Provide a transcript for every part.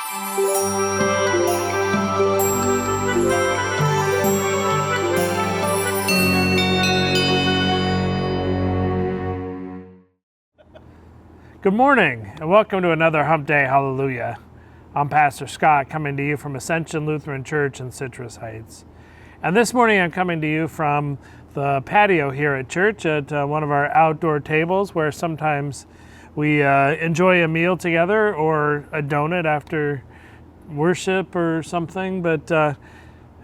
Good morning, and welcome to another Hump Day Hallelujah. I'm Pastor Scott, coming to you from Ascension Lutheran Church in Citrus Heights. And this morning I'm coming to you from the patio here at church at one of our outdoor tables where sometimes we enjoy a meal together or a donut after worship or something. But and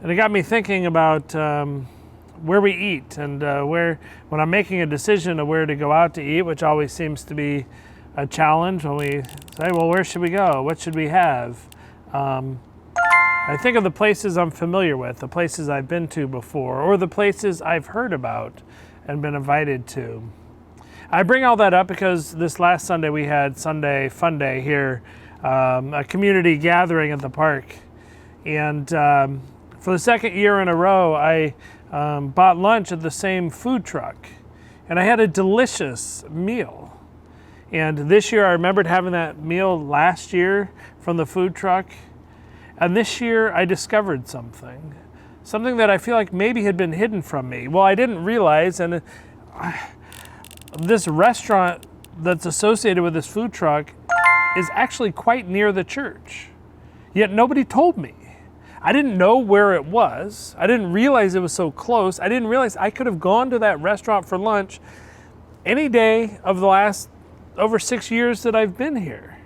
it got me thinking about where we eat and when I'm making a decision of where to go out to eat, which always seems to be a challenge when we say, well, where should we go? What should we have? I think of the places I'm familiar with, the places I've been to before, or the places I've heard about and been invited to. I bring all that up because this last Sunday we had Sunday Fun Day here, a community gathering at the park. And for the second year in a row, I bought lunch at the same food truck. And I had a delicious meal. And this year, I remembered having that meal last year from the food truck. And this year, I discovered something that I feel like maybe had been hidden from me. Well, I didn't realize, and this restaurant that's associated with this food truck is actually quite near the church. Yet nobody told me. I didn't know where it was. I didn't realize it was so close. I didn't realize I could have gone to that restaurant for lunch any day of the last over 6 years that I've been here.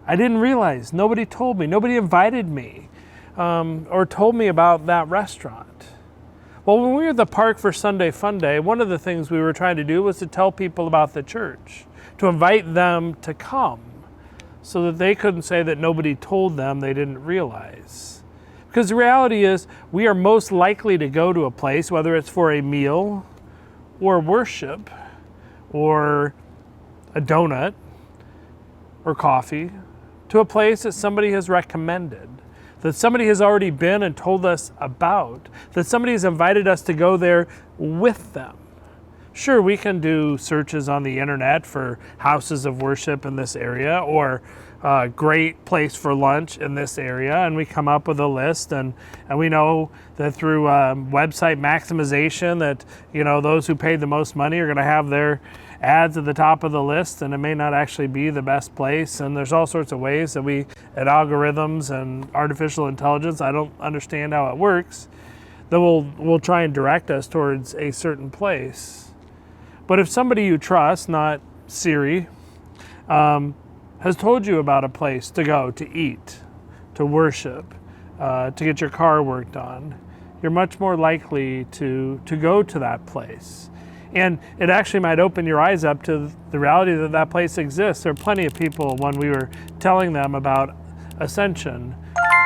I didn't realize. Nobody told me. Nobody invited me or told me about that restaurant. Well, when we were at the park for Sunday Fun Day, one of the things we were trying to do was to tell people about the church, to invite them to come so that they couldn't say that nobody told them they didn't realize. Because the reality is we are most likely to go to a place, whether it's for a meal or worship or a donut or coffee, to a place that somebody has recommended, that somebody has already been and told us about, that somebody has invited us to go there with them. Sure, we can do searches on the internet for houses of worship in this area or a great place for lunch in this area, and we come up with a list, and we know that through website maximization that, you know, those who paid the most money are going to have their ads at the top of the list, and it may not actually be the best place. And there's all sorts of ways that at algorithms and artificial intelligence, I don't understand how it works, that will try and direct us towards a certain place. But if somebody you trust, not Siri, has told you about a place to go to eat, to worship, to get your car worked on, you're much more likely to go to that place. And it actually might open your eyes up to the reality that that place exists. There are plenty of people, when we were telling them about Ascension,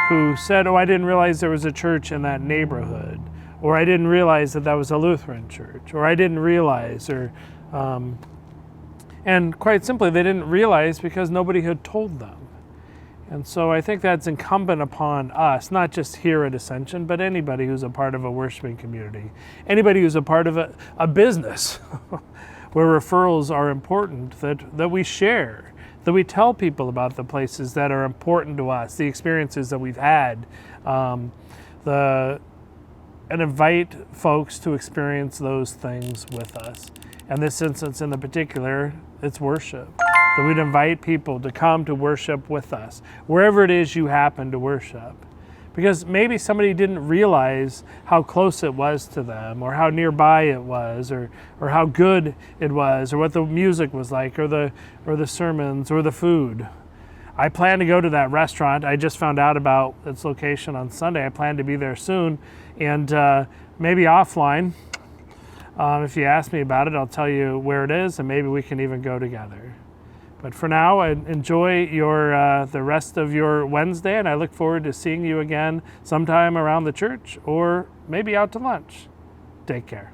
who said, oh, I didn't realize there was a church in that neighborhood, or I didn't realize that that was a Lutheran church, or I didn't realize, and quite simply, they didn't realize because nobody had told them. And so I think that's incumbent upon us, not just here at Ascension, but anybody who's a part of a worshiping community, anybody who's a part of a business where referrals are important, that we share, that we tell people about the places that are important to us, the experiences that we've had, and invite folks to experience those things with us. In this instance, in the particular, it's worship. That we'd invite people to come to worship with us, wherever it is you happen to worship. Because maybe somebody didn't realize how close it was to them, or how nearby it was, or how good it was, or what the music was like, or the sermons, or the food. I plan to go to that restaurant. I just found out about its location on Sunday. I plan to be there soon, and maybe offline. If you ask me about it, I'll tell you where it is, and maybe we can even go together. But for now, enjoy the rest of your Wednesday, and I look forward to seeing you again sometime around the church or maybe out to lunch. Take care.